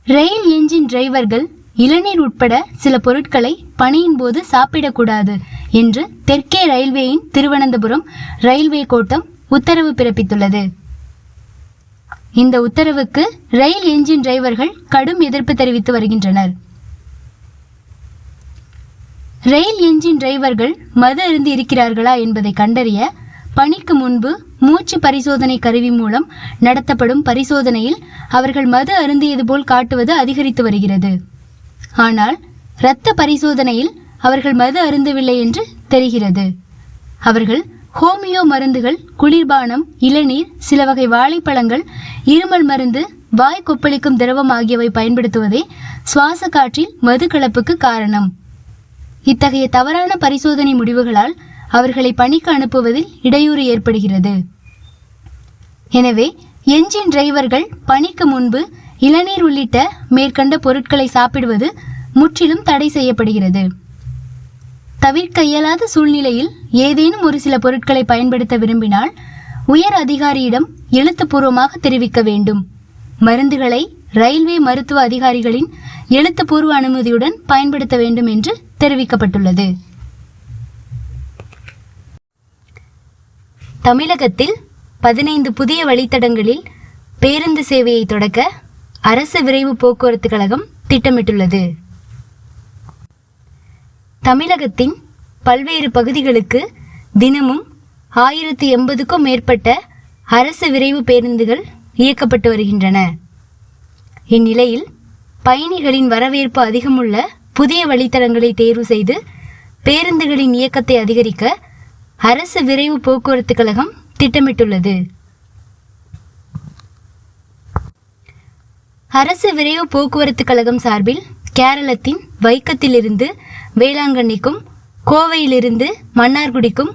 ரயில் engine டிரைவர்கள் இளநீர் உட்பட சில பொருட்களை பணியின் போது சாப்பிடக்கூடாது என்று தெற்கே ரயில்வேயின் திருவனந்தபுரம் ரயில்வே கோட்டம் உத்தரவு பிறப்பித்துள்ளது. இந்த உத்தரவுக்கு ரயில் என்ஜின் டிரைவர்கள் கடும் எதிர்ப்பு தெரிவித்து வருகின்றனர். ரயில் என்ஜின் டிரைவர்கள் மது அருந்தி இருக்கிறார்களா என்பதை கண்டறிய பணிக்கு முன்பு மூச்சு பரிசோதனை கருவி மூலம் நடத்தப்படும் பரிசோதனையில் அவர்கள் மது அருந்தியது போல் காட்டுவது அதிகரித்து வருகிறது. ஆனால் இரத்த பரிசோதனையில் அவர்கள் மது அருந்தவில்லை என்று தெரிகிறது. அவர்கள் ஹோமியோ மருந்துகள், குளிர்பானம், இளநீர், சில வகை வாழைப்பழங்கள், இருமல் மருந்து, வாய் கொப்பளிக்கும் திரவம் ஆகியவை பயன்படுத்துவதே சுவாச காற்றில் மது கலப்புக்கு காரணம். இத்தகைய தவறான பரிசோதனை முடிவுகளால் அவர்களை பணிக்கு அனுப்புவதில் இடையூறு ஏற்படுகிறது. எனவே என்ஜின் டிரைவர்கள் பணிக்கு முன்பு இளநீர் உள்ளிட்ட மேற்கண்ட பொருட்களை சாப்பிடுவது முற்றிலும் தடை செய்யப்படுகிறது. தவிர்க்க இயலாத சூழ்நிலையில் ஏதேனும் ஒரு சில பொருட்களை பயன்படுத்த விரும்பினால் உயர் அதிகாரியிடம் எழுத்துப்பூர்வமாக தெரிவிக்க வேண்டும். மருந்துகளை ரயில்வே மருத்துவ அதிகாரிகளின் எழுத்துப்பூர்வ அனுமதியுடன் பயன்படுத்த வேண்டும் என்று தெரிவிக்கப்பட்டுள்ளது. தமிழகத்தில் 15 புதிய வழித்தடங்களில் பேருந்து சேவையை தொடக்க அரசு விரைவு போக்குவரத்து கழகம் திட்டமிட்டுள்ளது. தமிழகத்தின் பல்வேறு பகுதிகளுக்கு தினமும் 1080க்கும் மேற்பட்ட அரசு விரைவு பேருந்துகள் இயக்கப்பட்டு வருகின்றன. இந்நிலையில் பயணிகளின் வரவேற்பு அதிகமுள்ள புதிய வழித்தடங்களை தேர்வு செய்து பேருந்துகளின் இயக்கத்தை அதிகரிக்க அரசு விரைவு போக்குவரத்து கழகம் திட்டமிட்டுள்ளது. அரசு விரைவு போக்குவரத்து கழகம் சார்பில் கேரளத்தின் வைக்கத்திலிருந்து வேளாங்கண்ணிக்கும் கோவையிலிருந்து மன்னார்குடிக்கும்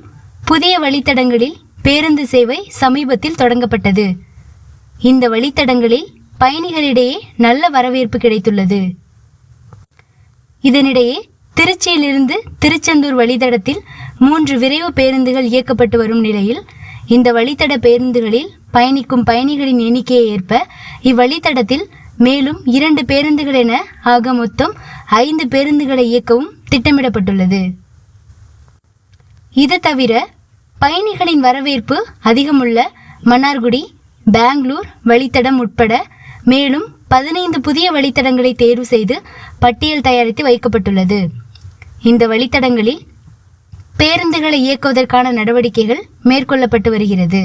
புதிய வழித்தடங்களில் பேருந்து சேவை சமீபத்தில் தொடங்கப்பட்டது. இந்த வழித்தடங்களில் பயணிகளிடையே நல்ல வரவேற்பு கிடைத்துள்ளது. இதனிடையே திருச்சியிலிருந்து திருச்செந்தூர் வழித்தடத்தில் 3 விரைவு பேருந்துகள் இயக்கப்பட்டு வரும் நிலையில் இந்த வழித்தட பேருந்துகளில் பயணிக்கும் பயணிகளின் எண்ணிக்கையை ஏற்ப இவ்வழித்தடத்தில் மேலும் 2 பேருந்துகள் என ஆக மொத்தம் 5 பேருந்துகளை இயக்கவும் திட்டமிடப்பட்டுள்ளது. இது தவிர பயணிகளின் வரவேற்பு அதிகமுள்ள மன்னார்குடி, பெங்களூர் வழித்தடம் உட்பட மேலும் 15 புதிய வழித்தடங்களை தேர்வு செய்து பட்டியல் தயாரித்து வைக்கப்பட்டுள்ளது. இந்த வழித்தடங்களில் பேருந்துகளை இயக்குவதற்கான நடவடிக்கைகள் மேற்கொள்ளப்பட்டு வருகிறது.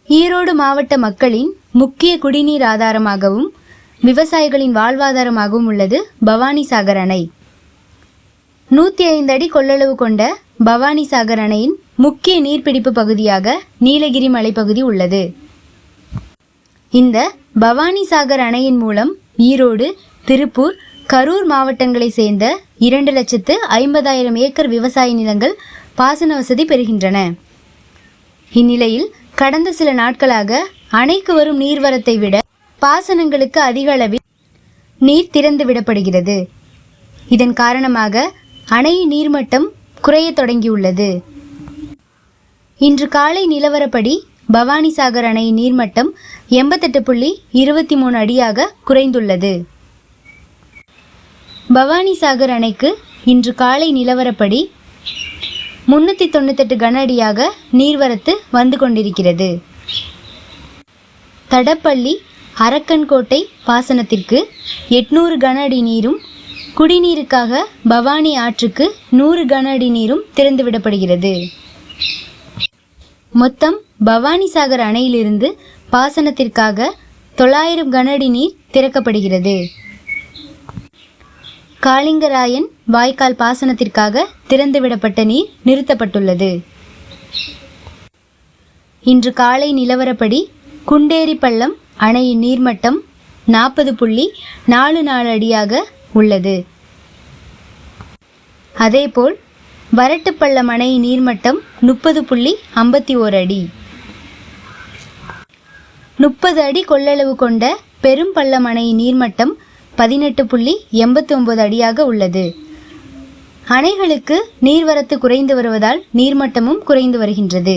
ஈரோடு மாவட்ட மக்களின் முக்கிய குடிநீர் ஆதாரமாகவும் விவசாயிகளின் வாழ்வாதாரமாகவும் உள்ளது பவானிசாகர் அணை. 105 அடி கொள்ளளவு கொண்ட பவானிசாகர் அணையின் முக்கிய நீர்பிடிப்பு பகுதியாக நீலகிரி மலைப்பகுதி உள்ளது. இந்த பவானிசாகர் அணையின் மூலம் ஈரோடு, திருப்பூர், கரூர் மாவட்டங்களை சேர்ந்த 2,50,000 ஏக்கர் விவசாய நிலங்கள் பாசன வசதி பெறுகின்றன. இந்நிலையில் கடந்த சில நாட்களாக அணைக்கு வரும் நீர்வரத்தை விட பாசனங்களுக்கு அதிக அளவில் நீர் திறந்து விடப்படுகிறது. இதன் காரணமாக அணையின் நீர்மட்டம் குறைய தொடங்கியுள்ளது. இன்று காலை நிலவரப்படி பவானிசாகர் அணையின் நீர்மட்டம் 88.23 அடியாக குறைந்துள்ளது. பவானிசாகர் அணைக்கு இன்று காலை நிலவரப்படி 398 கன அடியாக நீர்வரத்து வந்து கொண்டிருக்கிறது. தடப்பள்ளி, அரக்கன்கோட்டை பாசனத்திற்கு 800 கன அடி நீரும், குடிநீருக்காக பவானி ஆற்றுக்கு 100 கன அடி நீரும் திறந்துவிடப்படுகிறது. மொத்தம் பவானிசாகர் அணையிலிருந்து பாசனத்திற்காக 900 கன அடி நீர் திறக்கப்படுகிறது. காளிங்கராயன் வாய்க்கால் பாசனத்திற்காக திறந்துவிடப்பட்ட நீர் நிறுத்தப்பட்டுள்ளது. இன்று காலை நிலவரப்படி குண்டேரி பள்ளம் அணையின் நீர்மட்டம் 40.44 அடியாக உள்ளது. அதேபோல் வரட்டுப்பள்ளம் அணையின் நீர்மட்டம் 30.51 அடி. 30 அடி கொள்ளளவு கொண்ட பெரும்பள்ளம் அணையின் நீர்மட்டம் 18.89 அடியாக உள்ளது. அணைகளுக்கு நீர்வரத்து குறைந்து வருவதால் நீர்மட்டமும் குறைந்து வருகின்றது.